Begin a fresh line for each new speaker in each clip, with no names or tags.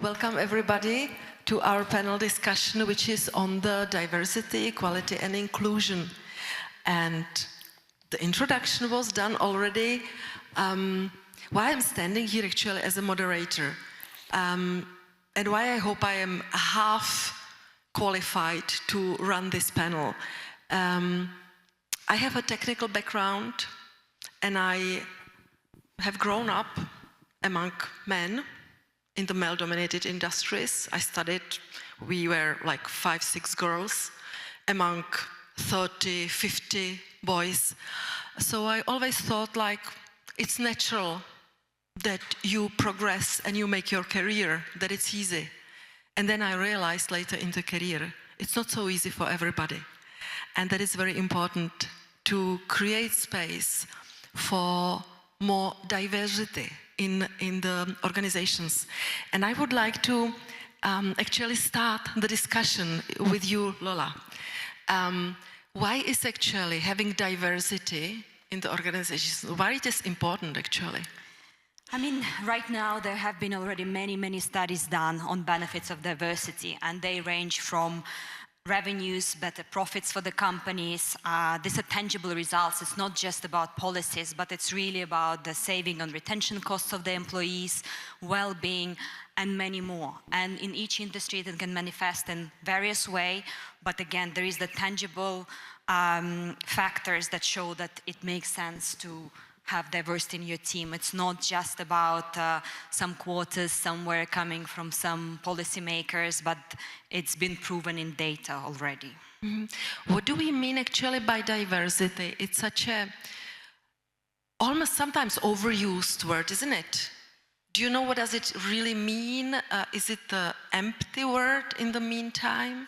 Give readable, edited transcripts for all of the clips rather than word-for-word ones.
Welcome everybody to our panel discussion, which is on the diversity, equality and inclusion. And the introduction was done already. Why I'm standing here actually as a moderator, and why I hope I am half qualified to run this panel. I have a technical background and I have grown up among men in the male-dominated industries. I studied, we were like 5, 6 girls among 30, 50 boys. So I always thought like, it's natural that you progress and you make your career, that it's easy. And then I realized later in the career, it's not so easy for everybody. And that is very important to create space for more diversity in the organizations. And I would like to actually start the discussion with you, Lola. Why is actually having diversity in the organizations, why it is important actually?
I mean, right now there have been already many studies done on benefits of diversity, and they range from revenues, better profits for the companies. These are tangible results. It's not just about policies, but it's really about the saving on retention costs of the employees, well-being, and many more. And in each industry that can manifest in various ways, but again, there is the tangible factors that show that it makes sense to have diversity in your team. It's not just about some quotas somewhere coming from some policymakers, but it's been proven in data already.
Mm-hmm. What do we mean actually by diversity? It's such a almost sometimes overused word, isn't it? Do you know what does it really mean? Is it the empty word in the meantime?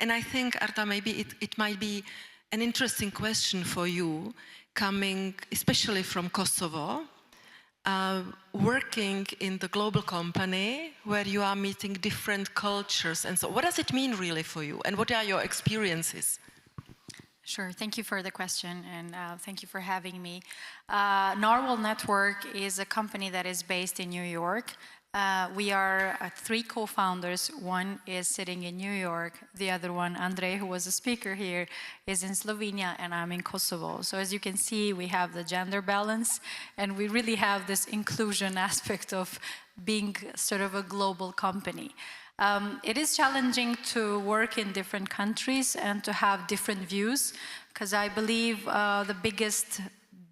And I think, Arta, maybe it might be an interesting question for you, coming especially from Kosovo, working in the global company where you are meeting different cultures. And so what does it mean really for you? And what are your experiences?
Sure, thank you for the question, and thank you for having me. Narwhal Network is a company that is based in New York. We are 3 co-founders. One is sitting in New York. The other one, Andrej, who was a speaker here, is in Slovenia, and I'm in Kosovo. So as you can see, we have the gender balance, and we really have this inclusion aspect of being sort of a global company. It is challenging to work in different countries and to have different views, because I believe the biggest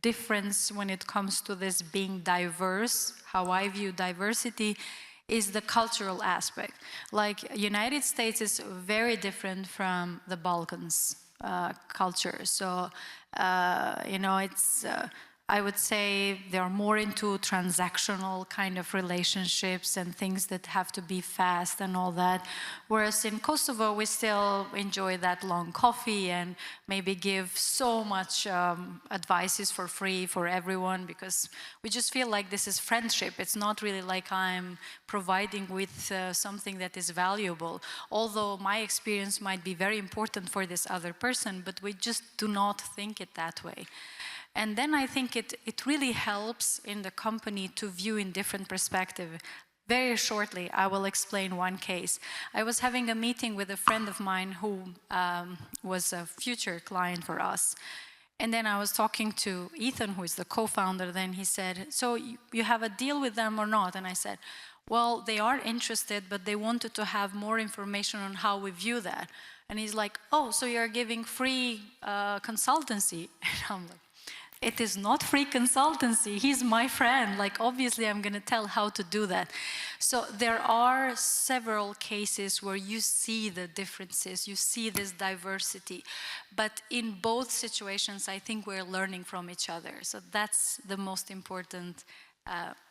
difference when it comes to this being diverse, how I view diversity, is the cultural aspect. Like, United States is very different from the Balkans culture. So, you know, it's, I would say they're more into transactional kind of relationships and things that have to be fast and all that. Whereas in Kosovo, we still enjoy that long coffee and maybe give so much advices for free for everyone, because we just feel like this is friendship. It's not really like I'm providing with something that is valuable. Although my experience might be very important for this other person, but we just do not think it that way. And then I think it really helps in the company to view in different perspective. Very shortly, I will explain one case. I was having a meeting with a friend of mine who was a future client for us. And then I was talking to Ethan, who is the co-founder. Then he said, so you have a deal with them or not? And I said, well, they are interested, but they wanted to have more information on how we view that. And he's like, oh, so you're giving free consultancy? And I'm like, it is not free consultancy. He's my friend. Like, obviously, I'm going to tell how to do that. So there are several cases where you see the differences, you see this diversity. But in both situations, I think we're learning from each other. So that's the most important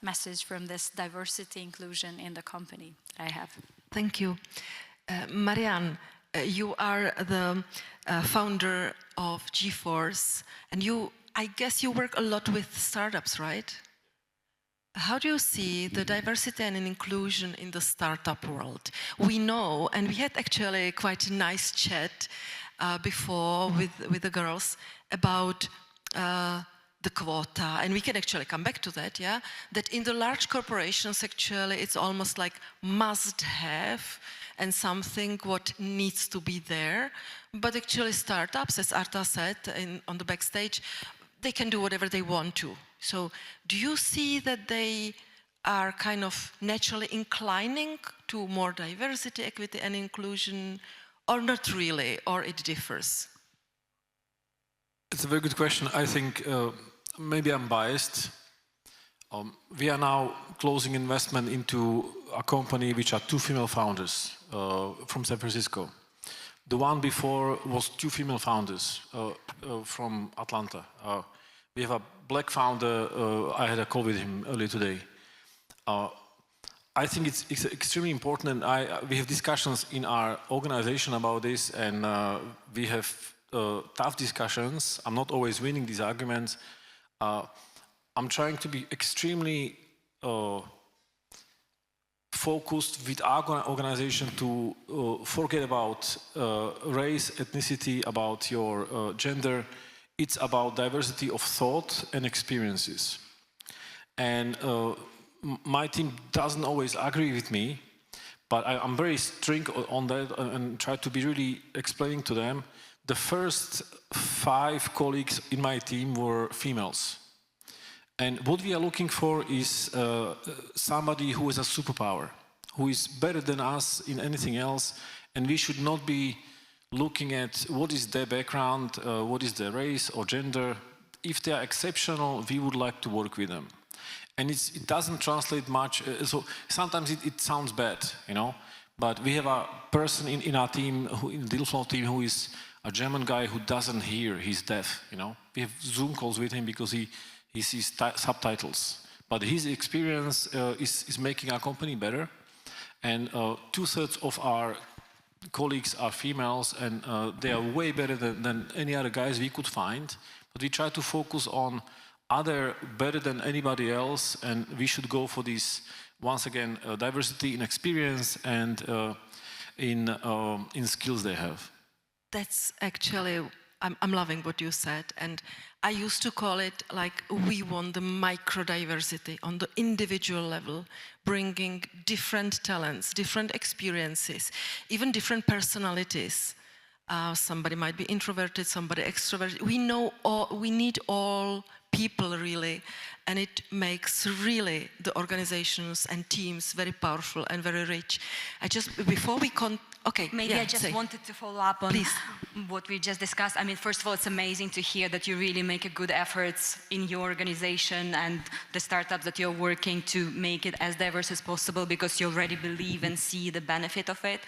message from this diversity inclusion in the company that I have.
Thank you. Marianne, you are the founder of GeForce, and I guess you work a lot with startups, right? How do you see the diversity and inclusion in the startup world? We know, and we had actually quite a nice chat before with the girls about the quota, and we can actually come back to that, yeah, that in the large corporations actually it's almost like must have and something what needs to be there. But actually startups, as Arta said on the backstage, they can do whatever they want to. So do you see that they are kind of naturally inclining to more diversity, equity and inclusion, or not really, or it differs?
It's a very good question. I think maybe I'm biased. We are now closing investment into a company which are 2 female founders from San Francisco. The one before was 2 female founders from Atlanta. We have a black founder. I had a call with him earlier today. I think it's extremely important, and we have discussions in our organization about this, and we have tough discussions. I'm not always winning these arguments. I'm trying to be extremely focused with our organization to forget about race, ethnicity, about your gender. It's about diversity of thought and experiences. And my team doesn't always agree with me, but I'm very strict on that and try to be really explaining to them. The first 5 colleagues in my team were females. And what we are looking for is somebody who has a superpower, who is better than us in anything else, and we should not be looking at what is their background, what is their race or gender. If they are exceptional, we would like to work with them. And it doesn't translate much, so sometimes it sounds bad, you know, but we have a person in our team, in the deal flow team, who is a German guy who doesn't hear, he's deaf, you know. We have Zoom calls with him because he sees subtitles. But his experience is making our company better. And 2/3 of our colleagues are females, and they are way better than any other guys we could find. But we try to focus on other better than anybody else, and we should go for this, once again, diversity in experience and in skills they have.
That's actually, I'm loving what you said, and I used to call it like we want the micro-diversity on the individual level, bringing different talents, different experiences, even different personalities. Somebody might be introverted, somebody extroverted. We need all people really, and it makes really the organizations and teams very powerful and very rich. Before we
Maybe I just wanted to follow up on what we just discussed. I mean, first of all, it's amazing to hear that you really make a good efforts in your organization and the startups that you're working to make it as diverse as possible, because you already believe and see the benefit of it.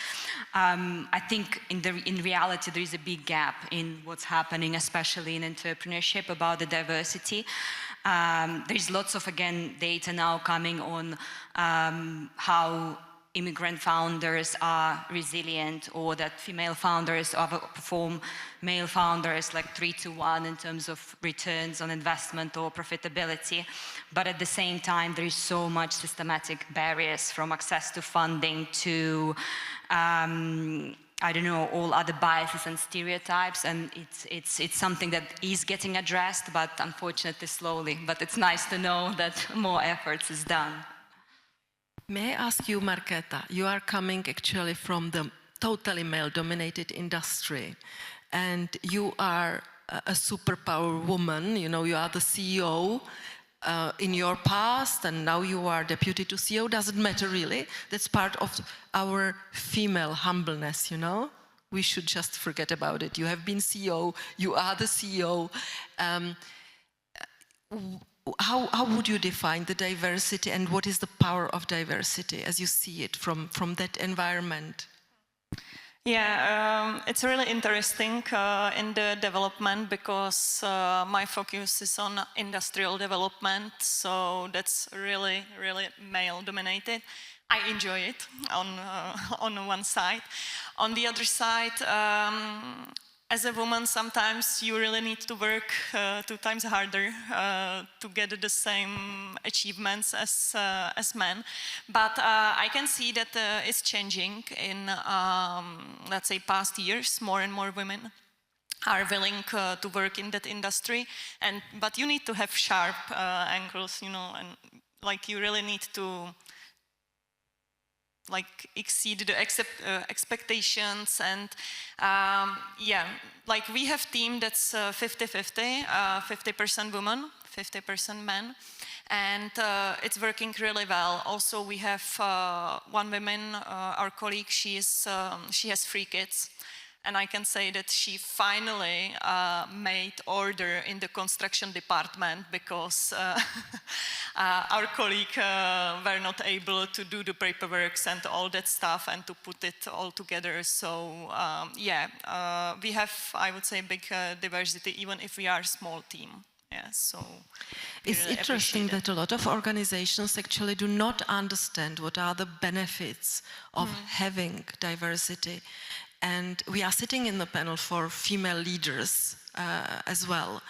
I think in reality, there is a big gap in what's happening, especially in entrepreneurship, about the diversity. There's lots of, again, data now coming on how immigrant founders are resilient, or that female founders outperform male founders like 3-1 in terms of returns on investment or profitability. But at the same time, there is so much systematic barriers, from access to funding to I don't know, all other biases and stereotypes, and it's something that is getting addressed, but unfortunately slowly. But it's nice to know that more efforts is done.
May I ask you, Markéta, you are coming actually from the totally male-dominated industry, and you are a superpower woman, you know, you are the CEO in your past, and now you are deputy to CEO. Doesn't matter really. That's part of our female humbleness, you know. We should just forget about it. You have been CEO, you are the CEO. How would you define the diversity, and what is the power of diversity as you see it from that environment?
Yeah, it's really interesting in the development, because my focus is on industrial development, so that's really, really male-dominated. I enjoy it on one side. On the other side, as a woman, sometimes you really need to work 2 times harder to get the same achievements as men. But I can see that it's changing in, let's say, past years. More and more women are willing to work in that industry, but you need to have sharp angles, you know, and like you really need to like exceed the expectations. And yeah, like we have team that's 50-50, 50% women, 50% men, and it's working really well. Also, we have one woman, our colleague, she has 3 kids. And I can say that she finally made order in the construction department because our colleague were not able to do the paperwork and all that stuff and to put it all together. So yeah, we have, I would say, big diversity, even if we are a small team. Yeah, so
it's
really
interesting that a lot of organizations actually do not understand what are the benefits of having diversity. And we are sitting in the panel for female leaders as well.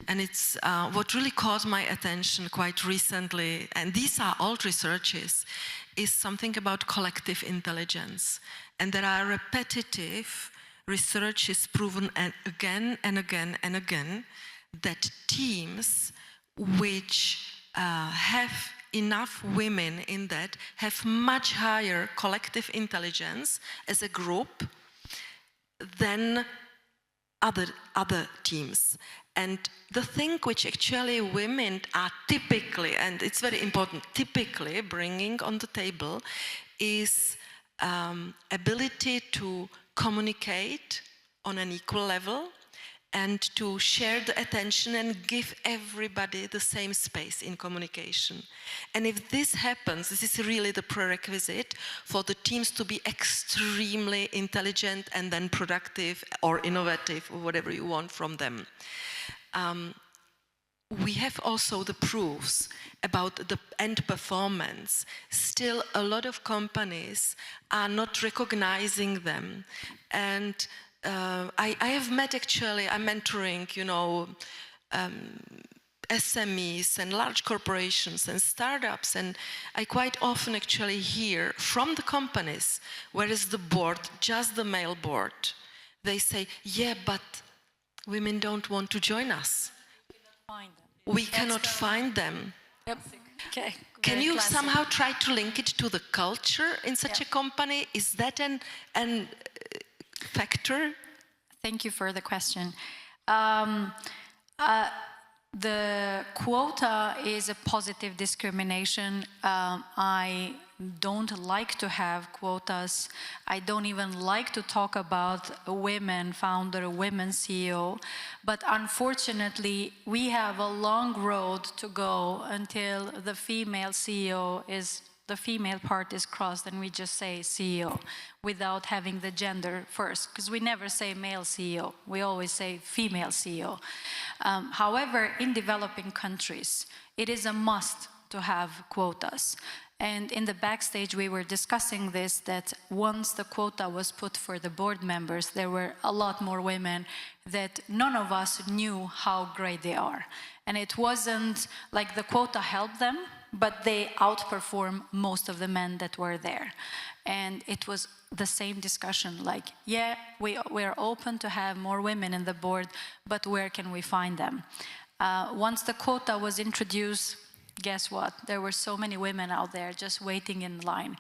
And it's what really caught my attention quite recently, and these are old researches, is something about collective intelligence. And there are repetitive researches proven again and again and again that teams which have enough women in that have much higher collective intelligence as a group than other teams. And the thing which actually women are typically, and it's very important, typically bringing on the table is ability to communicate on an equal level and to share the attention and give everybody the same space in communication. And if this happens, this is really the prerequisite for the teams to be extremely intelligent and then productive or innovative or whatever you want from them. We have also the proofs about the end performance. Still, a lot of companies are not recognizing them. And I have met actually, I'm mentoring, you know, SMEs and large corporations and startups, and I quite often actually hear from the companies, where is the board, just the male board, they say, yeah, but women don't want to join us. We cannot find them.
Yep. Okay.
Can you somehow try to link it to the culture in such a company? Is that an factor?
Thank you for the question. The quota is a positive discrimination. I don't like to have quotas. I don't even like to talk about a women founder, a women CEO. But unfortunately, we have a long road to go until the female CEO is, the female part is crossed and we just say CEO without having the gender first, because we never say male CEO, we always say female CEO. However, in developing countries, it is a must to have quotas. And in the backstage, we were discussing this, that once the quota was put for the board members, there were a lot more women that none of us knew how great they are. And it wasn't like the quota helped them, but they outperform most of the men that were there. And it was the same discussion, like, yeah, we're open to have more women in the board, but where can we find them? Once the quota was introduced, guess what? There were so many women out there just waiting in line.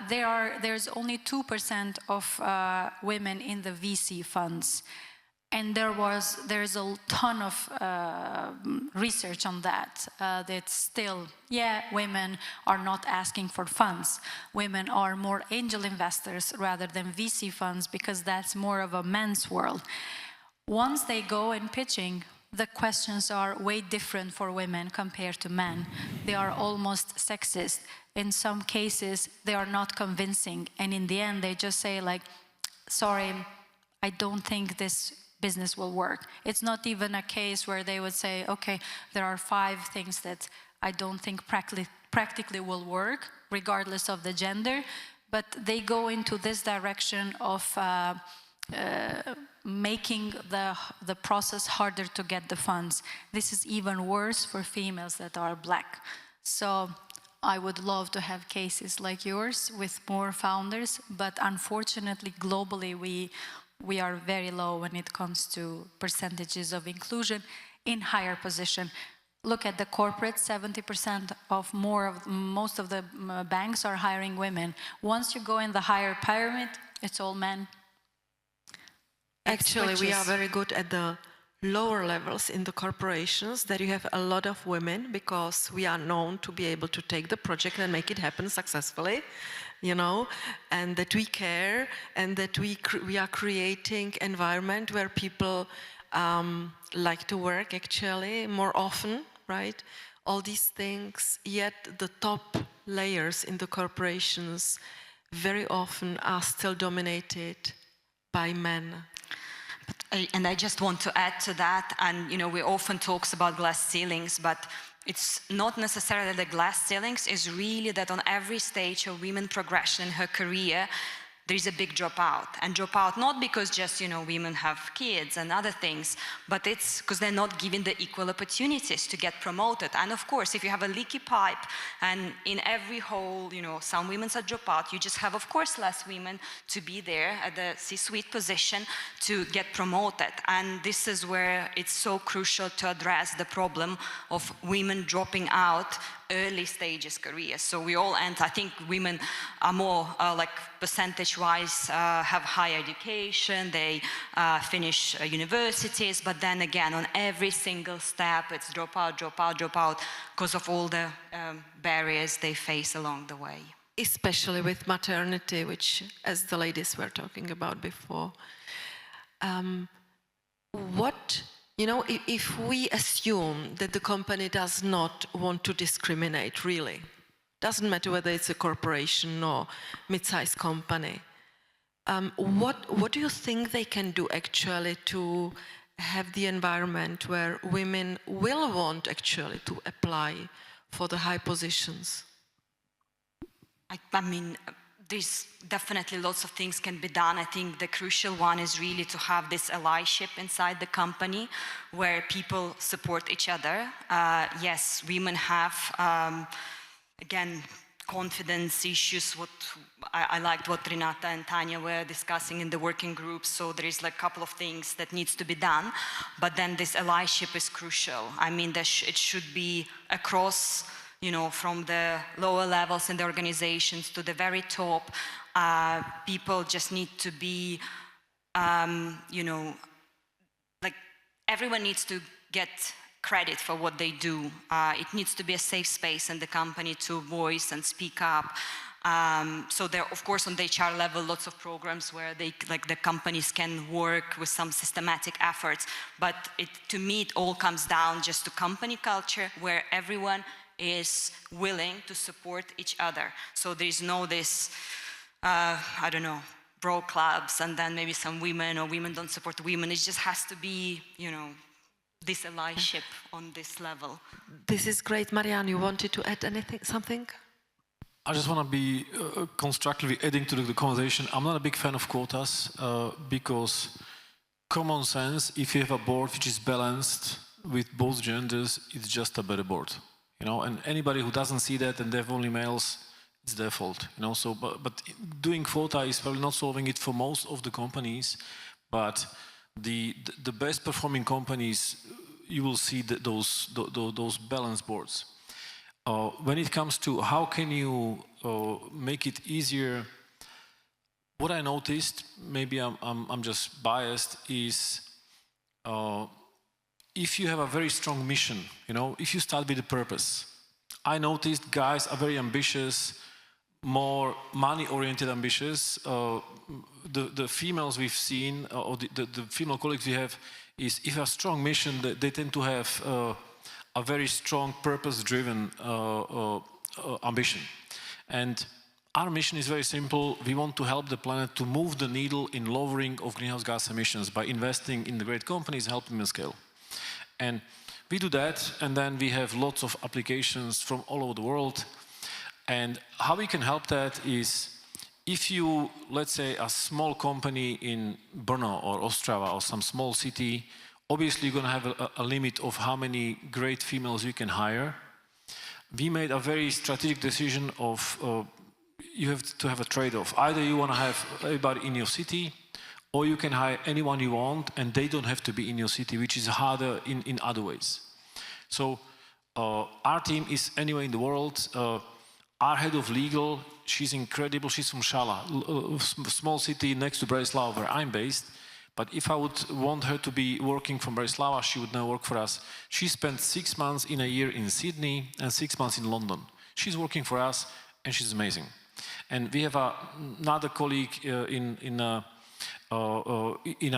There's only 2% of women in the VC funds. And there's a ton of research on that. That still, yeah, women are not asking for funds. Women are more angel investors rather than VC funds, because that's more of a men's world. Once they go in pitching, the questions are way different for women compared to men. They are almost sexist. In some cases, they are not convincing. And in the end, they just say like, sorry, I don't think this business will work. It's not even a case where they would say, okay, there are 5 things that I don't think practically will work, regardless of the gender, but they go into this direction of making the process harder to get the funds. This is even worse for females that are black. So I would love to have cases like yours with more founders, but unfortunately, globally, we are very low when it comes to percentages of inclusion in higher position. Look at the corporate, 70% of most of the banks are hiring women. Once you go in the higher pyramid, it's all men.
Actually, we are very good at the lower levels in the corporations, that you have a lot of women, because we are known to be able to take the project and make it happen successfully, you know, and that we care, and that we are creating environment where people like to work actually more often, right? All these things, yet the top layers in the corporations very often are still dominated by men.
And I just want to add to that, and you know, we often talk about glass ceilings, but it's not necessarily the glass ceilings, it's really that on every stage of women progression in her career, there is a big dropout. And dropout not because just, you know, women have kids and other things, but it's because they're not given the equal opportunities to get promoted. And of course, if you have a leaky pipe and in every hole, you know, some women are drop out, you just have, of course, less women to be there at the C-suite position to get promoted. And this is where it's so crucial to address the problem of women dropping out early stages careers. So we all end, I think women are more like percentage-wise have higher education, they finish universities, but then again on every single step it's drop out, drop out, drop out because of all the barriers they face along the way.
Especially with maternity, which, as the ladies were talking about before. You know, if we assume that the company does not want to discriminate, really, doesn't matter whether it's a corporation or mid-sized company, what do you think they can do actually to have the environment where women will want actually to apply for the high positions?
I mean, there's definitely lots of things can be done. I think the crucial one is really to have this allyship inside the company where people support each other. Yes, women have, again, confidence issues. I liked what Renata and Tanya were discussing in the working group. So there is like a couple of things that needs to be done. But then this allyship is crucial. I mean, it should be across, you know, from the lower levels in the organizations to the very top. People just need to be, you know, like everyone needs to get credit for what they do. It needs to be a safe space in the company to voice and speak up. So there, of course, on the HR level, lots of programs where they, like the companies can work with some systematic efforts. But to me, it all comes down just to company culture where everyone is willing to support each other. So there is no this, I don't know, bro clubs and then maybe some women or women don't support women. It just has to be, you know, this allyship on this level.
This is great. Marianne, you wanted to add something?
I just want to be constructively adding to the conversation. I'm not a big fan of quotas because common sense, if you have a board which is balanced with both genders, it's just a better board. You know, and anybody who doesn't see that and they have only males, it's their fault. You know, so but doing quota is probably not solving it for most of the companies, but the best performing companies, you will see those balanced boards. When it comes to how can you make it easier, what I noticed, maybe I'm just biased, is if you have a very strong mission, you know, if you start with a purpose. I noticed guys are very ambitious, more money-oriented ambitious. The females we've seen, or the female colleagues we have, is if a strong mission, they tend to have a very strong purpose-driven ambition. And our mission is very simple. We want to help the planet to move the needle in lowering of greenhouse gas emissions by investing in the great companies, helping them scale. And we do that, and then we have lots of applications from all over the world. And how we can help that is, if you, let's say, a small company in Brno or Ostrava or some small city, obviously you're going to have a limit of how many great females you can hire. We made a very strategic decision of you have to have a trade-off. Either you want to have everybody in your city, or you can hire anyone you want and they don't have to be in your city, which is harder in other ways. So our team is anywhere in the world. Our head of legal, she's incredible. She's from Shala, a small city next to Bratislava where I'm based. But if I would want her to be working from Bratislava, she would now work for us. She spent 6 months in a year in Sydney and 6 months in London. She's working for us and she's amazing. And we have another colleague in a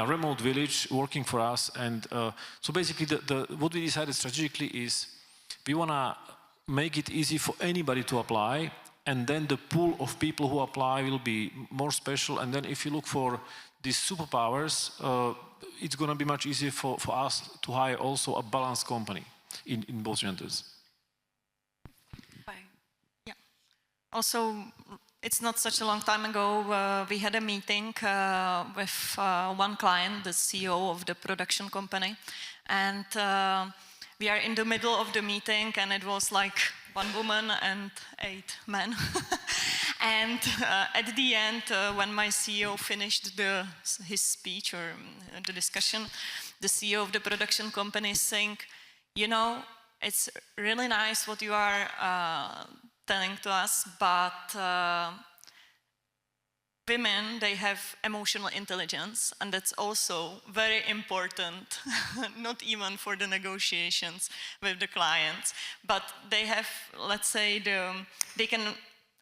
remote village working for us. And so basically what we decided strategically is we want to make it easy for anybody to apply, and then the pool of people who apply will be more special. And then if you look for these superpowers, it's going to be much easier for us to hire also a balanced company in both genders.
Yeah. Also, it's not such a long time ago, we had a meeting with one client, the CEO of the production company, and we are in the middle of the meeting, and it was like 1 woman and 8 men. And at the end, when my CEO finished his speech or the discussion, the CEO of the production company is saying, you know, it's really nice what you are telling to us, but women, they have emotional intelligence, and that's also very important, not even for the negotiations with the clients, but they have, let's say, they can,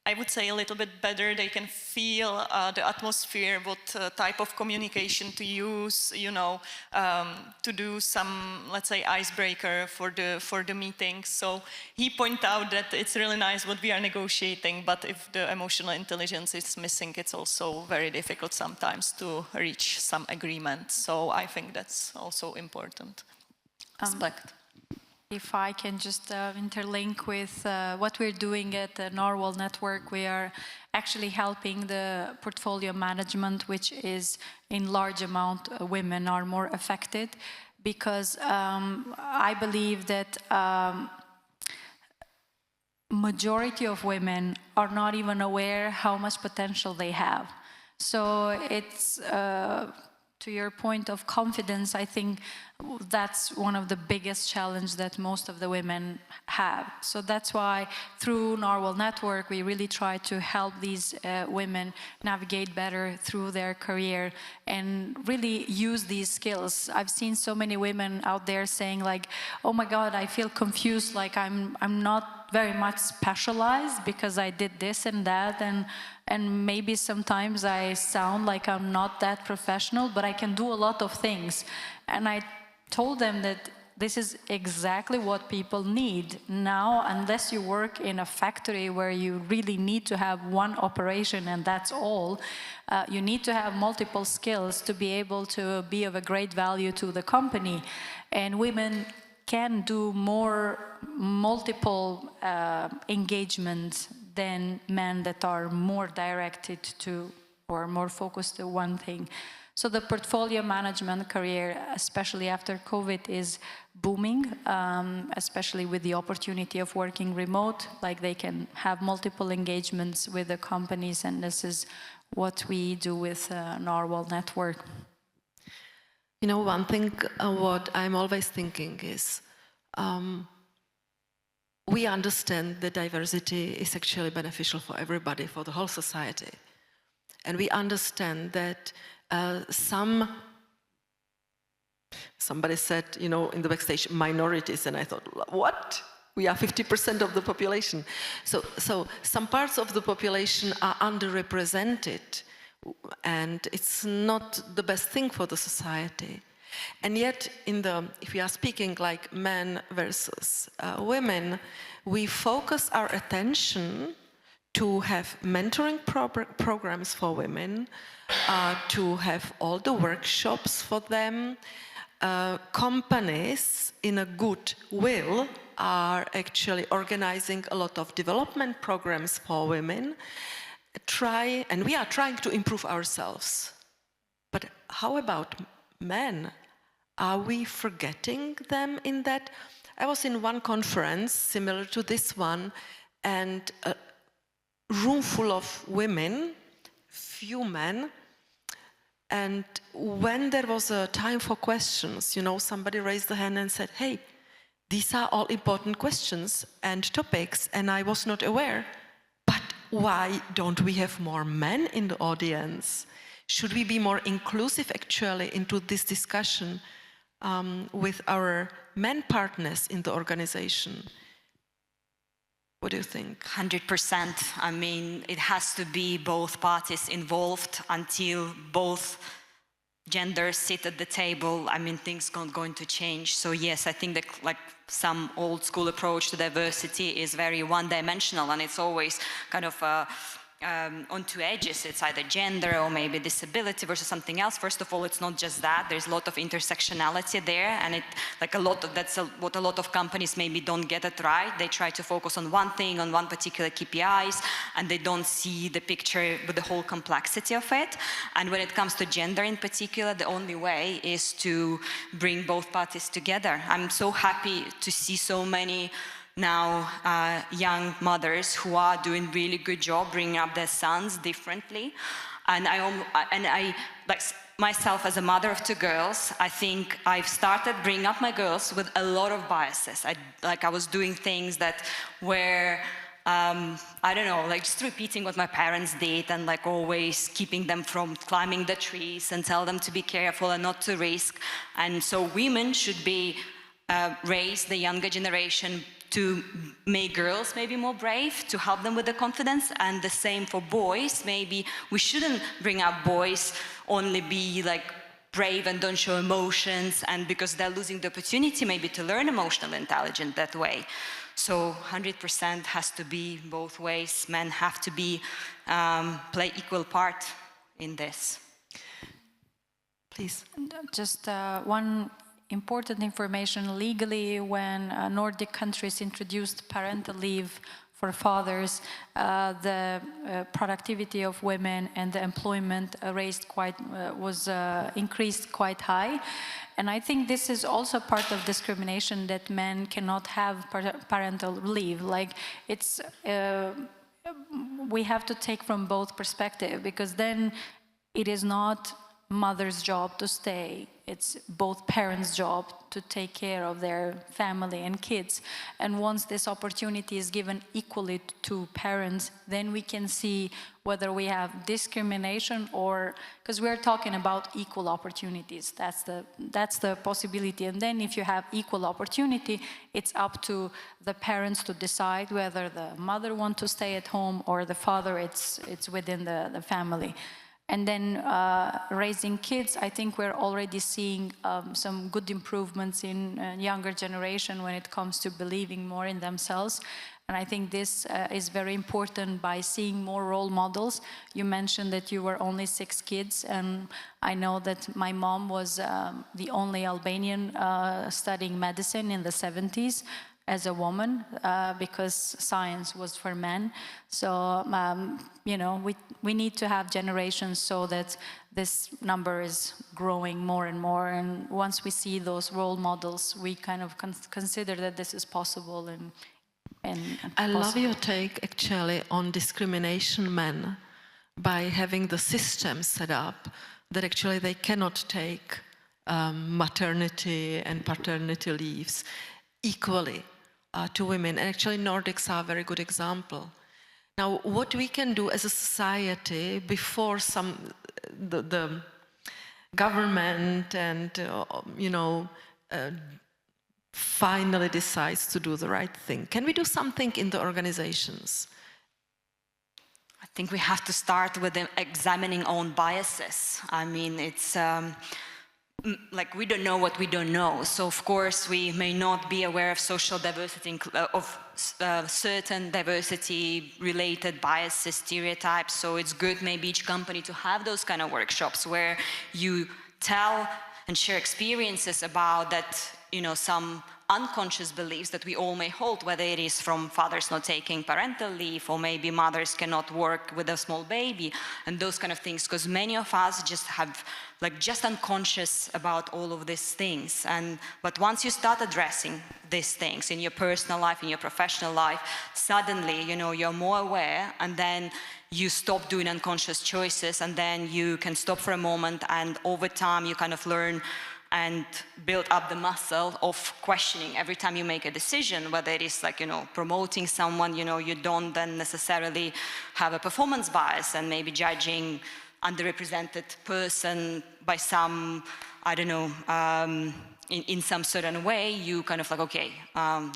I would say, a little bit better. They can feel the atmosphere, what type of communication to use, you know, to do some, let's say, icebreaker for the meeting. So he pointed out that it's really nice what we are negotiating, but if the emotional intelligence is missing, it's also very difficult sometimes to reach some agreement. So I think that's also important aspect.
If I can just interlink with what we're doing at the Narwhal Network, we are actually helping the portfolio management, which is in large amount women are more affected, because I believe that majority of women are not even aware how much potential they have. So it's to your point of confidence, I think that's one of the biggest challenges that most of the women have. So that's why through Narwhal Network, we really try to help these women navigate better through their career and really use these skills. I've seen so many women out there saying like, oh my God, I feel confused, like I'm not very much specialized because I did this and that, and maybe sometimes I sound like I'm not that professional, but I can do a lot of things. And I told them that this is exactly what people need now. Unless you work in a factory where you really need to have one operation and that's all, you need to have multiple skills to be able to be of a great value to the company. And women can do more multiple engagements than men that are more directed to or more focused to one thing. So the portfolio management career, especially after COVID, is booming, especially with the opportunity of working remote, like they can have multiple engagements with the companies, and this is what we do with Narwhal Network.
You know, one thing what I'm always thinking is, we understand that diversity is actually beneficial for everybody, for the whole society. And we understand that somebody said, you know, in the backstage, minorities, and I thought, what? We are 50% of the population. So some parts of the population are underrepresented, and it's not the best thing for the society. And yet, if we are speaking like men versus women, we focus our attention to have mentoring programs for women, to have all the workshops for them. Companies, in a good will, are actually organizing a lot of development programs for women. And we are trying to improve ourselves. But how about men? Are we forgetting them in that? I was in one conference similar to this one, and a room full of women, few men, And when there was a time for questions, somebody raised the hand and said, hey, these are all important questions and topics, and I was not aware. But why don't we have more men in the audience? Should we be more inclusive, actually, into this discussion with our men partners in the organization? What do you think?
100%. I mean, it has to be both parties involved until both genders sit at the table. I mean, things aren't going to change. So yes, I think that like some old school approach to diversity is very one-dimensional, and it's always kind of on two edges. It's either gender or maybe disability versus something else. First of all, it's not just that. There's a lot of intersectionality there, and what a lot of companies maybe don't get it right. They try to focus on one thing, on one particular KPIs, and they don't see the picture with the whole complexity of it. And when it comes to gender in particular, the only way is to bring both parties together. I'm so happy to see so many now young mothers who are doing really good job bringing up their sons differently, and I like myself as a mother of two girls, I think I've started bringing up my girls with a lot of biases. I was doing things that were I don't know, like just repeating what my parents did, and like always keeping them from climbing the trees and tell them to be careful and not to risk. And so women should be raise the younger generation to make girls maybe more brave, to help them with the confidence, and the same for boys. Maybe we shouldn't bring up boys only be like brave and don't show emotions, and because they're losing the opportunity maybe to learn emotional intelligence that way. So 100% has to be both ways. Men have to be play equal part in this.
Please.
Just one important information. Legally, when Nordic countries introduced parental leave for fathers, the productivity of women and the employment was increased quite high. And I think this is also part of discrimination, that men cannot have parental leave. Like it's, we have to take from both perspectives, because then it is not mother's job to stay, it's both parents' job to take care of their family and kids. And once this opportunity is given equally to parents, then we can see whether we have discrimination, or because we're talking about equal opportunities. That's the possibility. And then if you have equal opportunity, it's up to the parents to decide whether the mother wants to stay at home or the father, it's within the family. And then raising kids, I think we're already seeing some good improvements in younger generation when it comes to believing more in themselves. And I think this is very important by seeing more role models. You mentioned that you were only 6 kids, and I know that my mom was the only Albanian studying medicine in the 70s. As a woman, because science was for men. So, you know, we need to have generations so that this number is growing more and more. And once we see those role models, we kind of consider that this is possible. And
I love your take, actually, on discrimination men, by having the system set up that actually they cannot take maternity and paternity leaves equally to women. And actually Nordics are a very good example. Now, what we can do as a society before the government and you know, finally decides to do the right thing, can we do something in the organizations?
I think we have to start with examining own biases. I mean, it's like we don't know what we don't know. So of course we may not be aware of social diversity, of certain diversity related biases, stereotypes. So it's good maybe each company to have those kind of workshops where you tell and share experiences about that some unconscious beliefs that we all may hold, whether it is from fathers not taking parental leave, or maybe mothers cannot work with a small baby, and those kind of things, because many of us just have, just unconscious about all of these things. But once you start addressing these things in your personal life, in your professional life, suddenly, you're more aware, and then you stop doing unconscious choices, and then you can stop for a moment, and over time you kind of learn and build up the muscle of questioning every time you make a decision, whether it is promoting someone, you don't then necessarily have a performance bias and maybe judging underrepresented person by some, I don't know, in some certain way, you kind of okay,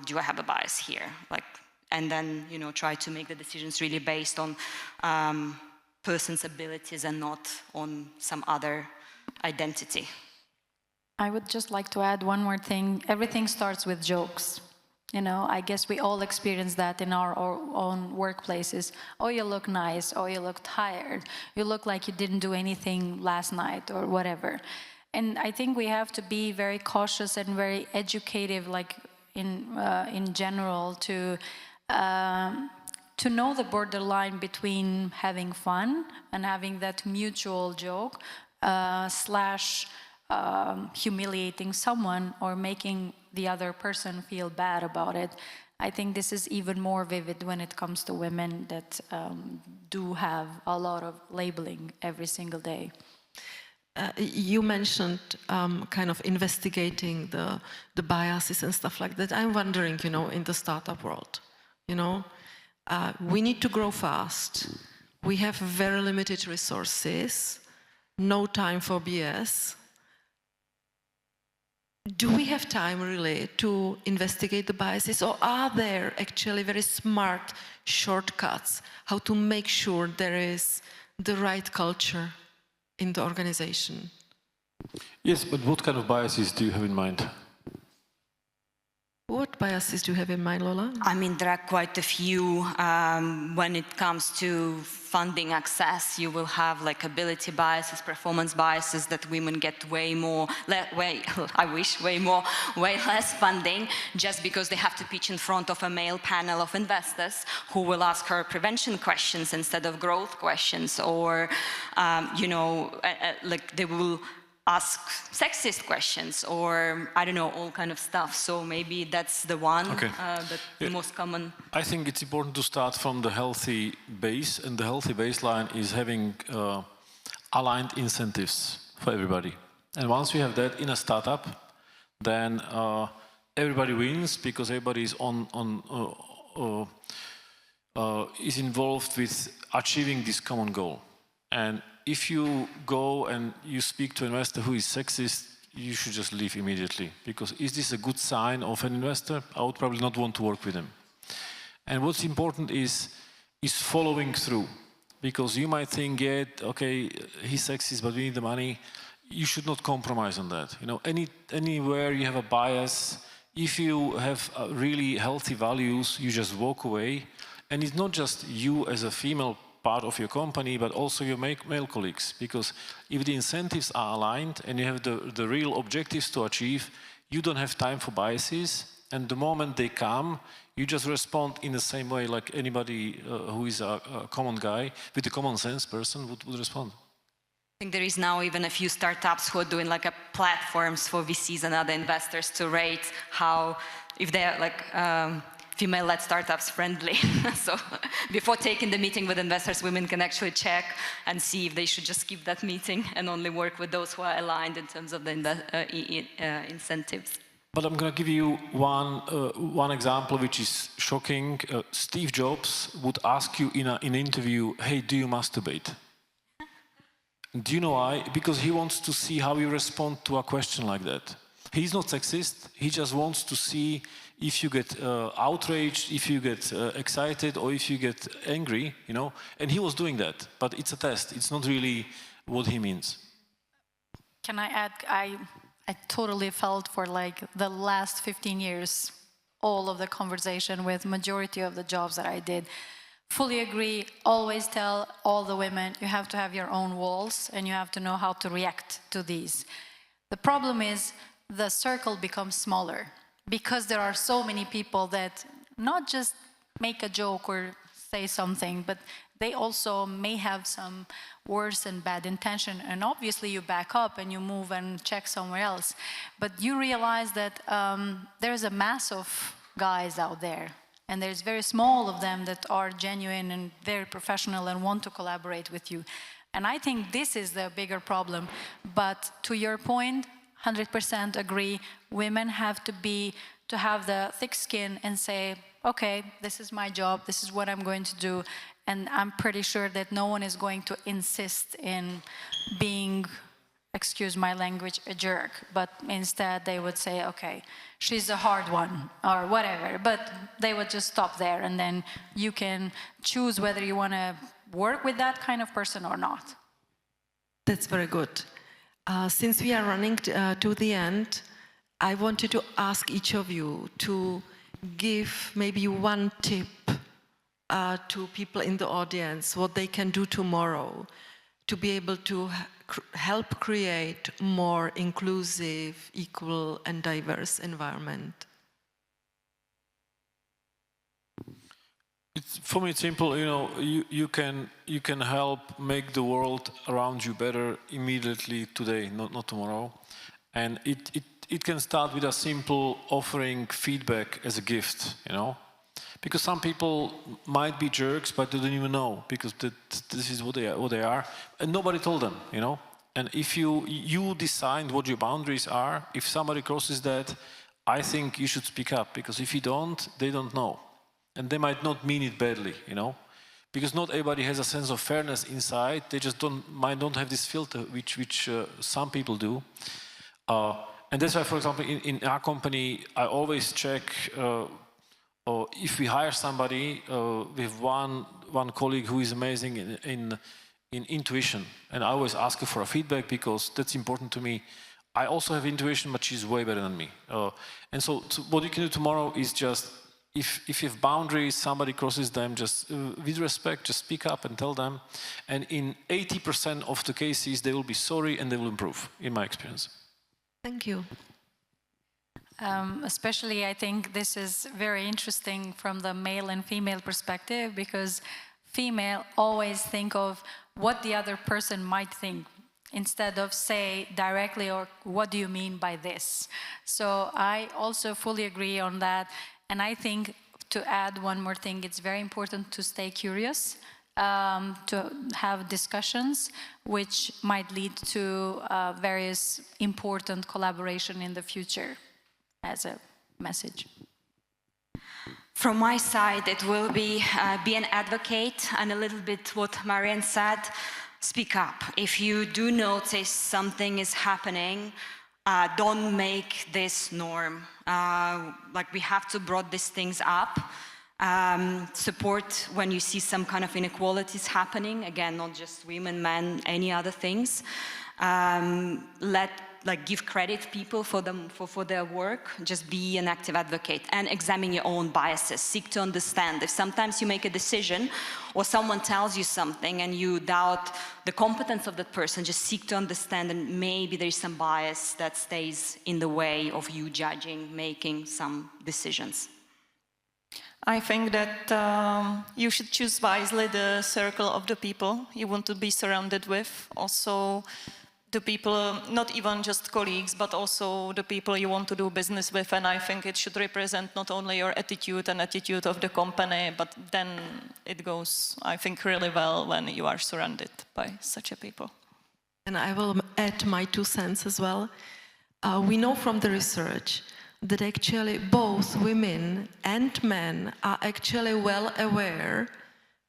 do I have a bias here? And then, try to make the decisions really based on person's abilities and not on some other identity.
I would just like to add one more thing. Everything starts with jokes. I guess we all experience that in our own workplaces. Oh, you look nice. Oh, you look tired. You look like you didn't do anything last night or whatever. And I think we have to be very cautious and very educative, in general, to know the borderline between having fun and having that mutual joke / humiliating someone or making the other person feel bad about it. I think this is even more vivid when it comes to women that do have a lot of labeling every single day.
You mentioned kind of investigating the biases and stuff like that. I'm wondering, in the startup world, we need to grow fast. We have very limited resources, no time for BS. Do we have time really to investigate the biases, or are there actually very smart shortcuts how to make sure there is the right culture in the organization?
Yes, but what kind of biases do you have in mind?
What biases do you have in mind, Lola?
I mean, there are quite a few. When it comes to funding access, you will have ability biases, performance biases, that women get way less funding just because they have to pitch in front of a male panel of investors who will ask her prevention questions instead of growth questions, or, they will ask sexist questions, or I don't know, all kind of stuff. So maybe that's the one the most common.
I think it's important to start from the healthy base, and the healthy baseline is having aligned incentives for everybody. And once we have that in a startup, then everybody wins, because everybody is is involved with achieving this common goal. And if you go and you speak to an investor who is sexist, you should just leave immediately, because is this a good sign of an investor? I would probably not want to work with him. And what's important is following through, because you might think, yeah, okay, he's sexist, but we need the money. You should not compromise on that. Anywhere you have a bias, if you have really healthy values, you just walk away. And it's not just you as a female part of your company, but also your male colleagues, because if the incentives are aligned and you have the real objectives to achieve, you don't have time for biases, and the moment they come, you just respond in the same way like anybody who is a common guy, with a common sense person would respond.
I think there is now even a few startups who are doing platforms for VCs and other investors to rate if they're female-led startups friendly. So before taking the meeting with investors, women can actually check and see if they should just skip that meeting and only work with those who are aligned in terms of the incentives.
But I'm going to give you one example which is shocking. Steve Jobs would ask you in an interview, hey, do you masturbate? Do you know why? Because he wants to see how you respond to a question like that. He's not sexist, he just wants to see if you get outraged, if you get excited, or if you get angry, and he was doing that, but it's a test, it's not really what he means.
Can I add, I totally felt for the last 15 years, all of the conversation with majority of the jobs that I did. Fully agree, always tell all the women, you have to have your own walls and you have to know how to react to these. The problem is, the circle becomes smaller because there are so many people that not just make a joke or say something, but they also may have some worse and bad intention. And obviously you back up and you move and check somewhere else. But you realize that there's a mass of guys out there, and there's very small of them that are genuine and very professional and want to collaborate with you. And I think this is the bigger problem. But to your point, 100% agree, women have to have the thick skin and say, okay, this is my job, this is what I'm going to do. And I'm pretty sure that no one is going to insist in being, excuse my language, a jerk. But instead they would say, okay, she's a hard one or whatever. But they would just stop there, and then you can choose whether you want to work with that kind of person or not.
That's very good. Since we are running to the end, I wanted to ask each of you to give maybe one tip to people in the audience, what they can do tomorrow to be able to help create more inclusive, equal and diverse environment.
For me, it's simple. You know, you can help make the world around you better immediately today, not tomorrow, and it can start with a simple offering feedback as a gift. You know, because some people might be jerks, but they don't even know because this is what they are, and nobody told them. You know, and if you decide what your boundaries are, if somebody crosses that, I think you should speak up, because if you don't, they don't know. And they might not mean it badly, you know, because not everybody has a sense of fairness inside. They just might not have this filter, which some people do. And that's why, for example, in our company, I always check if we hire somebody. We have one colleague who is amazing in intuition, and I always ask her for a feedback because that's important to me. I also have intuition, but she's way better than me. And so what you can do tomorrow is just, if you have boundaries, somebody crosses them, just with respect, just speak up and tell them. And in 80% of the cases, they will be sorry and they will improve, in my experience.
Thank you.
Especially, I think this is very interesting from the male and female perspective, because female always think of what the other person might think, instead of say directly, or what do you mean by this? So I also fully agree on that. And I think, to add one more thing, it's very important to stay curious, to have discussions which might lead to various important collaboration in the future, as a message.
From my side, it will be an advocate, and a little bit what Marianne said, speak up. If you do notice something is happening, don't make this norm. Like, we have to broad these things up. Support when you see some kind of inequalities happening. Again, not just women, men, any other things. Give credit people for their work. Just be an active advocate and examine your own biases. Seek to understand. If sometimes you make a decision or someone tells you something and you doubt the competence of that person, just seek to understand, and maybe there is some bias that stays in the way of you judging, making some decisions.
I think that you should choose wisely the circle of the people you want to be surrounded with. Also, the people, not even just colleagues, but also the people you want to do business with. And I think it should represent not only your attitude and attitude of the company, but then it goes, I think, really well when you are surrounded by such a people.
And I will add my 2 cents as well. We know from the research that actually both women and men are actually well aware,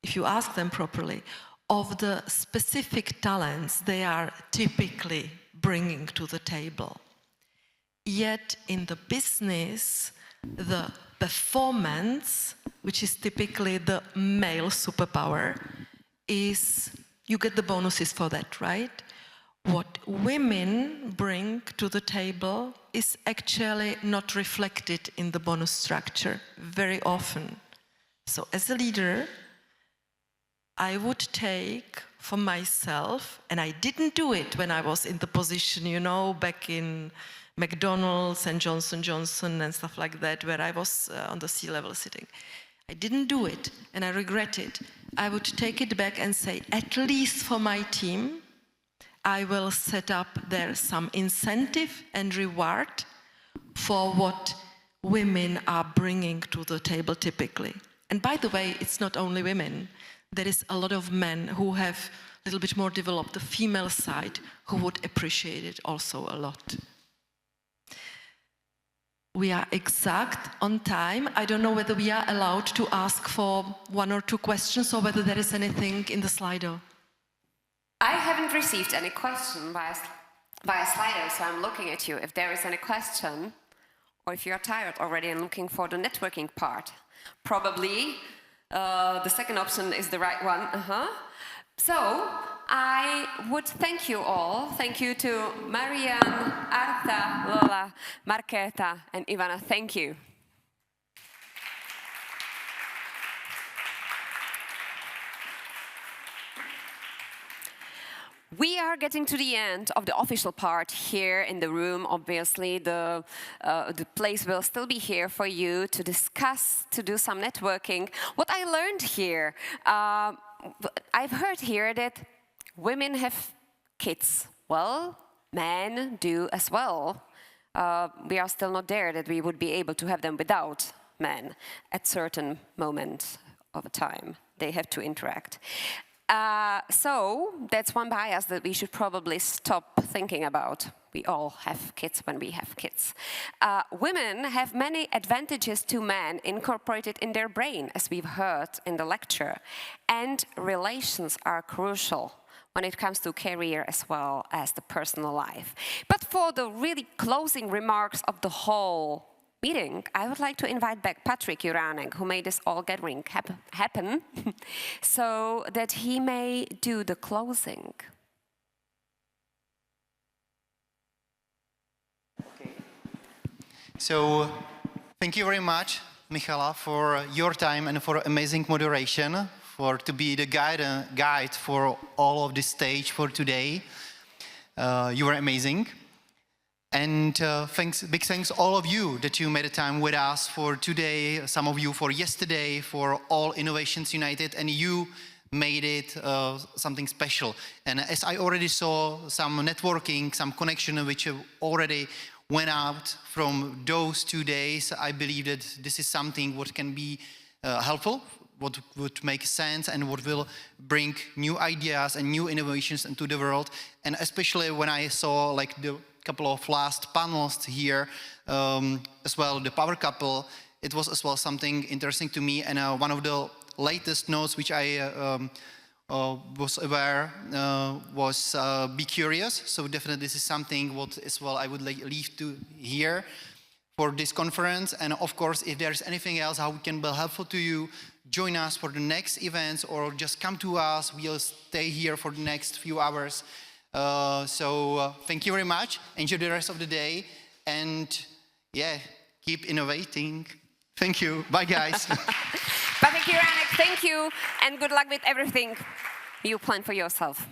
if you ask them properly, of the specific talents they are typically bringing to the table. Yet in the business, the performance, which is typically the male superpower, is you get the bonuses for that, right? What women bring to the table is actually not reflected in the bonus structure very often. So as a leader, I would take for myself, and I didn't do it when I was in the position, you know, back in McDonald's and Johnson & Johnson and stuff like that, where I was on the C-level sitting. I didn't do it, and I regret it. I would take it back and say, at least for my team, I will set up there some incentive and reward for what women are bringing to the table typically. And by the way, it's not only women. There is a lot of men who have a little bit more developed the female side who would appreciate it also a lot. We are exact on time. I don't know whether we are allowed to ask for 1 or 2 questions or whether there is anything in the Slido.
I haven't received any question via Slido, so I'm looking at you. If there is any question, or if you're tired already and looking for the networking part, probably the second option is the right one. So I would thank you all. Thank you to Marianne, Arta, Lola, Markéta, and Ivana. Thank you. We are getting to the end of the official part here in the room. Obviously, the place will still be here for you to discuss, to do some networking. What I learned here, I've heard here that women have kids. Well, men do as well. We are still not there that we would be able to have them without men at certain moments of a time. They have to interact. So that's one bias that we should probably stop thinking about. We all have kids when we have kids. Women have many advantages to men incorporated in their brain, as we've heard in the lecture. And relations are crucial when it comes to career as well as the personal life. But for the really closing remarks of the whole meeting, I would like to invite back Patrick Juranek, who made this all gathering happen, so that he may do the closing.
Okay. So, thank you very much, Michala, for your time and for amazing moderation, for to be the guide for all of this stage for today. You were amazing. And big thanks all of you that you made a time with us for today, some of you for yesterday, for all Innovations United, and you made it something special. And as I already saw some networking, some connection which already went out from those 2 days, I believe that this is something what can be helpful, what would make sense and what will bring new ideas and new innovations into the world. And especially when I saw like the couple of last panels here, as well the power couple, it was as well something interesting to me. And one of the latest notes which I was aware was be curious. So definitely this is something what as well I would leave to hear for this conference. And of course, if there's anything else how we can be helpful to you, join us for the next events or just come to us. We'll stay here for the next few hours. Thank you very much. Enjoy the rest of the day, and yeah, keep innovating. Thank you. Bye, guys.
Patrick Juranek, thank you, and good luck with everything you plan for yourself.